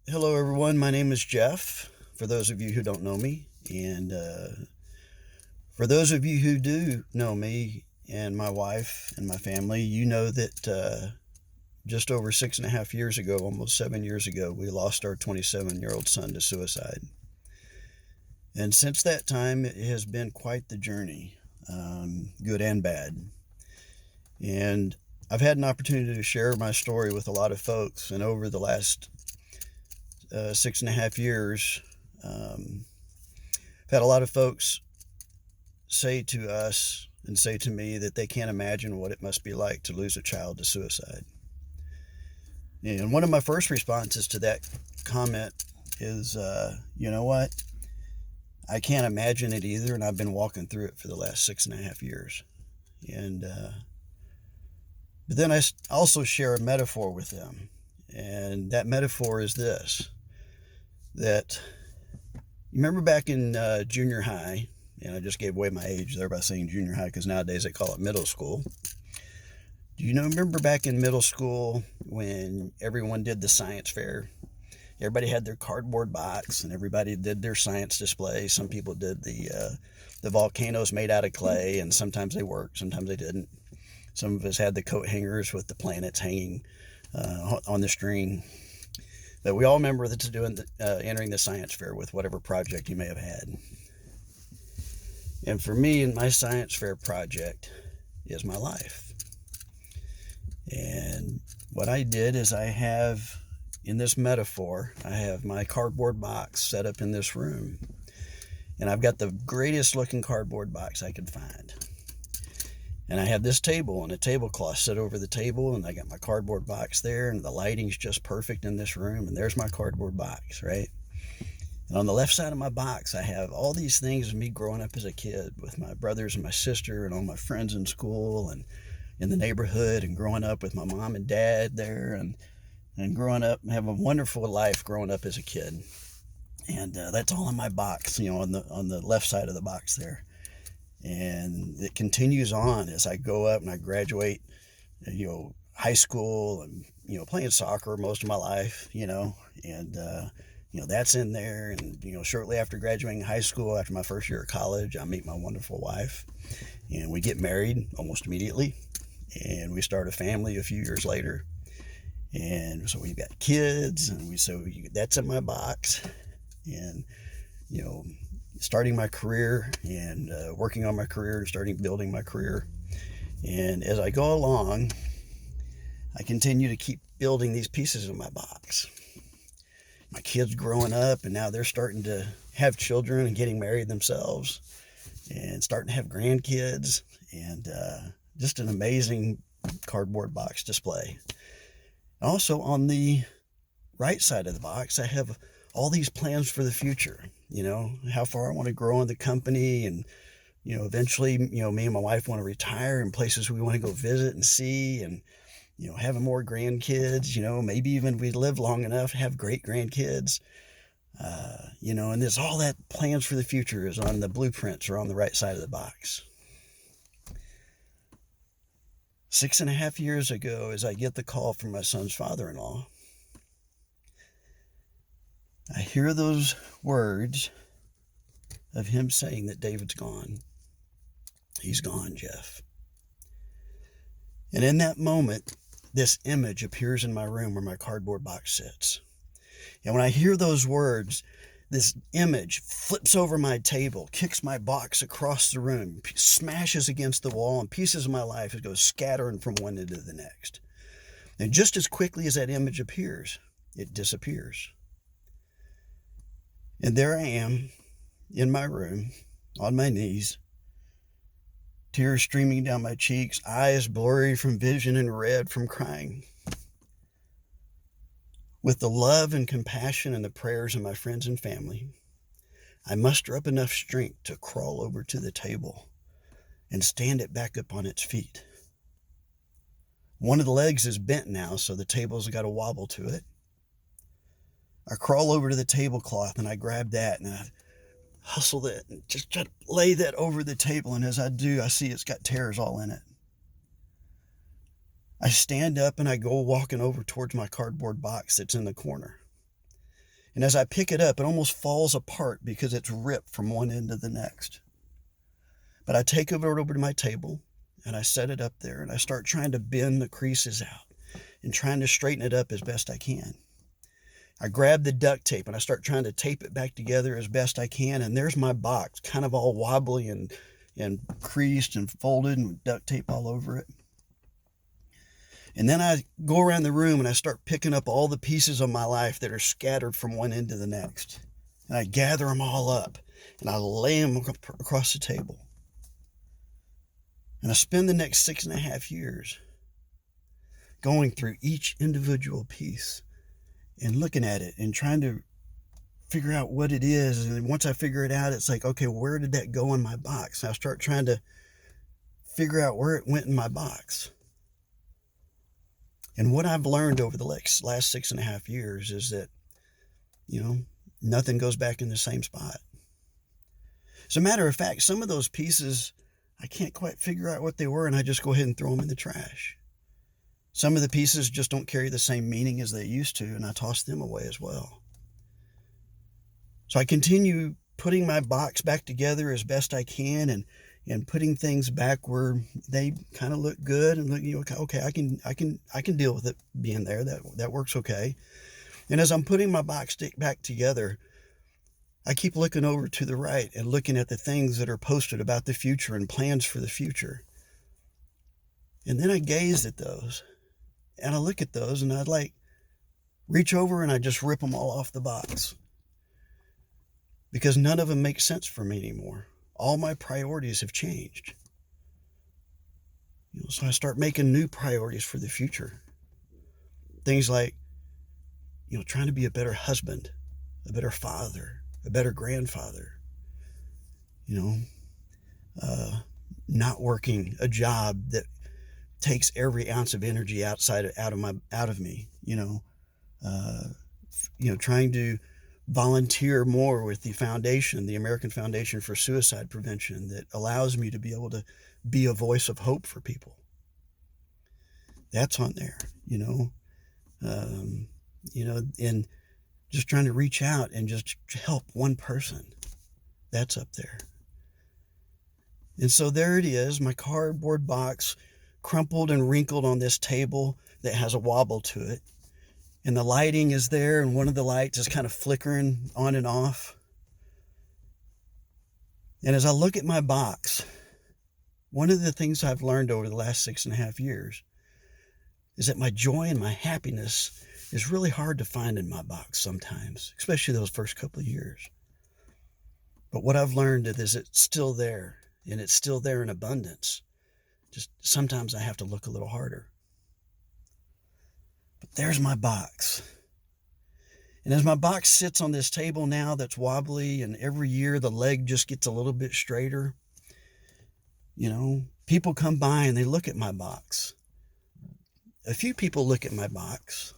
Hello, everyone. My name is Jeff, for those of you who don't know me. And for those of you who do know me and my wife and my family, you know that just over 6.5 years ago, almost 7 years ago, we lost our 27-year-old son to suicide. And since that time, it has been quite the journey, good and bad. And I've had an opportunity to share my story with a lot of folks. And over the last 6.5 years, I've had a lot of folks say to us and say to me that they can't imagine what it must be like to lose a child to suicide. And one of my first responses to that comment is, you know what? I can't imagine it either, and I've been walking through it for the last 6.5 years. And but then I also share a metaphor with them, and that metaphor is this: that you remember back in junior high, and I just gave away my age there by saying junior high because nowadays they call it middle school. Do you remember back in middle school when everyone did the science fair? Everybody had their cardboard box and everybody did their science display. Some people did the volcanoes made out of clay, and sometimes they worked, sometimes they didn't. Some of us had the coat hangers with the planets hanging on the string. But we all remember that entering the science fair with whatever project you may have had. And for me, in my science fair project is my life. And what I did is I have, in this metaphor, I have my cardboard box set up in this room. And I've got the greatest looking cardboard box I could find. And I have this table and a tablecloth set over the table, and I got my cardboard box there, and the lighting's just perfect in this room, and there's my cardboard box, right? And on the left side of my box, I have all these things of me growing up as a kid with my brothers and my sister and all my friends in school and in the neighborhood, and growing up with my mom and dad there, and growing up and have a wonderful life growing up as a kid. And that's all in my box, on the left side of the box there. And it continues on as I go up and I graduate, high school, and playing soccer most of my life, and that's in there. And shortly after graduating high school, after my first year of college, I meet my wonderful wife, and we get married almost immediately, and we start a family a few years later. And so we've got kids, and that's in my box. And starting my career and working on my career and starting building my career. And as I go along, I continue to keep building these pieces of my box. My kids growing up, and now they're starting to have children and getting married themselves and starting to have grandkids, and just an amazing cardboard box display. Also, on the right side of the box, I have all these plans for the future. How far I want to grow in the company, and eventually, me and my wife want to retire, in places we want to go visit and see, and having more grandkids, maybe even we live long enough to have great grandkids. And there's all that plans for the future is on the blueprints or on the right side of the box. 6.5 years ago, as I get the call from my son's father-in-law, I hear those words of him saying that David's gone. He's gone, Jeff. And in that moment, this image appears in my room where my cardboard box sits. And when I hear those words, this image flips over my table, kicks my box across the room, smashes against the wall, and pieces of my life goes scattering from one end to the next. And just as quickly as that image appears, it disappears. And there I am in my room, on my knees, tears streaming down my cheeks, eyes blurry from vision and red from crying. With the love and compassion and the prayers of my friends and family, I muster up enough strength to crawl over to the table and stand it back up on its feet. One of the legs is bent now, so the table's got a wobble to it. I crawl over to the tablecloth and I grab that and I hustle that and just try to lay that over the table. And as I do, I see it's got tears all in it. I stand up and I go walking over towards my cardboard box that's in the corner. And as I pick it up, it almost falls apart because it's ripped from one end to the next. But I take it over to my table and I set it up there and I start trying to bend the creases out and trying to straighten it up as best I can. I grab the duct tape and I start trying to tape it back together as best I can. And there's my box, kind of all wobbly and creased and folded and with duct tape all over it. And then I go around the room and I start picking up all the pieces of my life that are scattered from one end to the next. And I gather them all up and I lay them across the table. And I spend the next 6.5 years going through each individual piece and looking at it and trying to figure out what it is. And once I figure it out, it's like, okay, where did that go in my box? And I start trying to figure out where it went in my box. And what I've learned over the last 6.5 years is that, nothing goes back in the same spot. As a matter of fact, some of those pieces, I can't quite figure out what they were, and I just go ahead and throw them in the trash. Some of the pieces just don't carry the same meaning as they used to, and I toss them away as well. So I continue putting my box back together as best I can and putting things back where they kind of look good and look, okay, I can deal with it being there. That works okay. And as I'm putting my box back together, I keep looking over to the right and looking at the things that are posted about the future and plans for the future. And then I gaze at those and I look at those and I'd reach over and I just rip them all off the box because none of them make sense for me anymore. All my priorities have changed. So I start making new priorities for the future. Things like, trying to be a better husband, a better father, a better grandfather, not working a job that takes every ounce of energy out of me, trying to volunteer more with the American Foundation for Suicide Prevention, that allows me to be able to be a voice of hope for people. That's on there, and just trying to reach out and just help one person. That's up there. And so there it is, my cardboard box, crumpled and wrinkled on this table that has a wobble to it. And the lighting is there, and one of the lights is kind of flickering on and off. And as I look at my box, one of the things I've learned over the last 6.5 years is that my joy and my happiness is really hard to find in my box sometimes, especially those first couple of years. But what I've learned is it's still there, and it's still there in abundance. Just sometimes I have to look a little harder. But there's my box. And as my box sits on this table now that's wobbly, and every year the leg just gets a little bit straighter, people come by and they look at my box. A few people look at my box,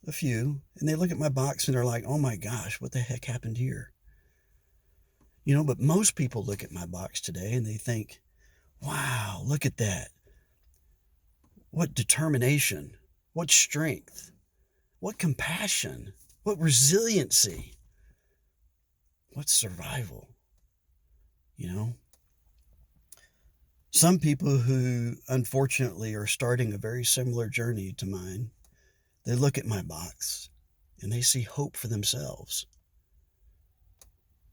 and they look at my box and they're like, oh my gosh, what the heck happened here? But most people look at my box today and they think, wow, look at that. What determination, what strength, what compassion, what resiliency, what survival, Some people who unfortunately are starting a very similar journey to mine, they look at my box and they see hope for themselves.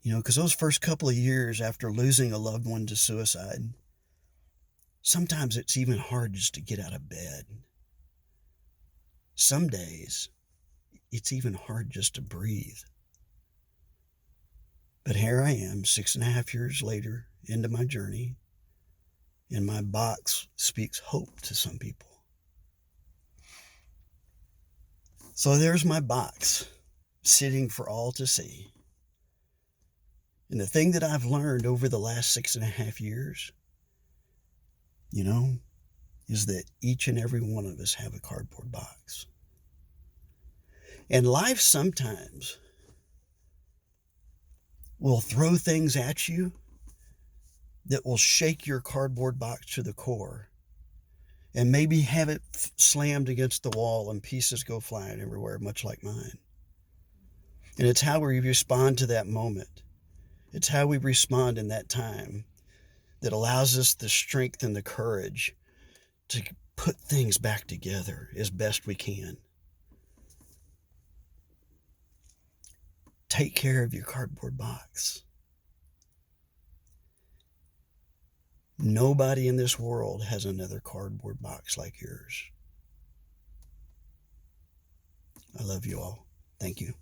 Because those first couple of years after losing a loved one to suicide, sometimes it's even hard just to get out of bed. Some days, it's even hard just to breathe. But here I am, 6.5 years later into my journey, and my box speaks hope to some people. So there's my box, sitting for all to see. And the thing that I've learned over the last 6.5 years, is that each and every one of us have a cardboard box. And life sometimes will throw things at you that will shake your cardboard box to the core and maybe have it slammed against the wall and pieces go flying everywhere, much like mine. And it's how we respond to that moment. It's how we respond in that time that allows us the strength and the courage to put things back together as best we can. Take care of your cardboard box. Nobody in this world has another cardboard box like yours. I love you all. Thank you.